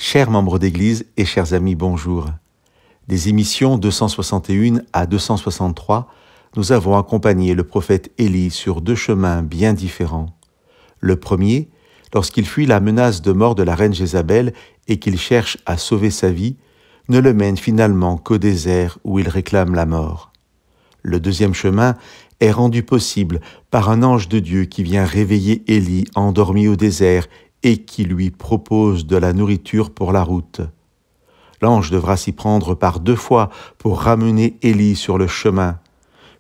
Chers membres d'Église et chers amis, bonjour. Des émissions 261 à 263, nous avons accompagné le prophète Élie sur deux chemins bien différents. Le premier, lorsqu'il fuit la menace de mort de la reine Jézabel et qu'il cherche à sauver sa vie, ne le mène finalement qu'au désert où il réclame la mort. Le deuxième chemin est rendu possible par un ange de Dieu qui vient réveiller Élie endormi au désert et qui lui propose de la nourriture pour la route. L'ange devra s'y prendre par 2 fois pour ramener Élie sur le chemin,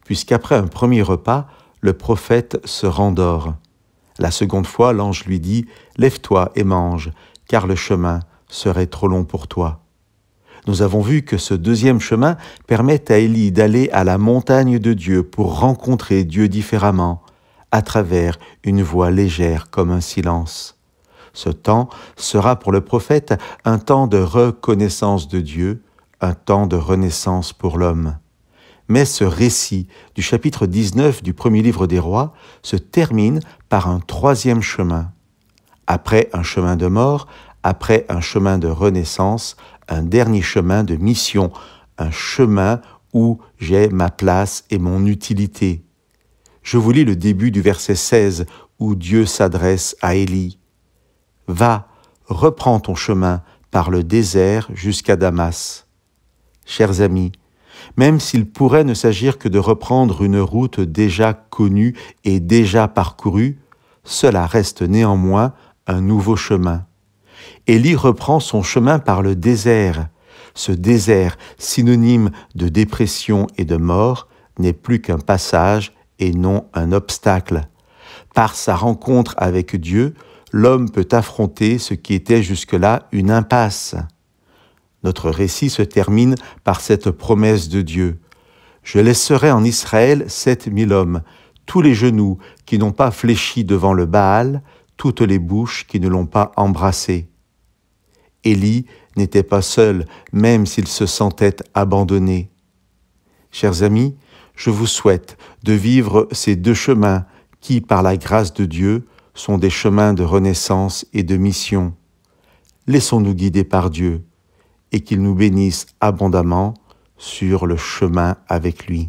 puisqu'après un premier repas, le prophète se rendort. La seconde fois, l'ange lui dit « Lève-toi et mange, car le chemin serait trop long pour toi. » Nous avons vu que ce deuxième chemin permet à Élie d'aller à la montagne de Dieu pour rencontrer Dieu différemment, à travers une voix légère comme un silence. Ce temps sera pour le prophète un temps de reconnaissance de Dieu, un temps de renaissance pour l'homme. Mais ce récit du chapitre 19 du premier livre des rois se termine par un troisième chemin. Après un chemin de mort, après un chemin de renaissance, un dernier chemin de mission, un chemin où j'ai ma place et mon utilité. Je vous lis le début du verset 16 où Dieu s'adresse à Élie. « Va, reprends ton chemin par le désert jusqu'à Damas. » Chers amis, même s'il pourrait ne s'agir que de reprendre une route déjà connue et déjà parcourue, cela reste néanmoins un nouveau chemin. Élie reprend son chemin par le désert. Ce désert, synonyme de dépression et de mort, n'est plus qu'un passage et non un obstacle. Par sa rencontre avec Dieu, l'homme peut affronter ce qui était jusque-là une impasse. Notre récit se termine par cette promesse de Dieu. « Je laisserai en Israël 7000 hommes, tous les genoux qui n'ont pas fléchi devant le Baal, toutes les bouches qui ne l'ont pas embrassé. » Élie n'était pas seul, même s'il se sentait abandonné. Chers amis, je vous souhaite de vivre ces deux chemins qui, par la grâce de Dieu, sont des chemins de renaissance et de mission. Laissons-nous guider par Dieu et qu'il nous bénisse abondamment sur le chemin avec lui.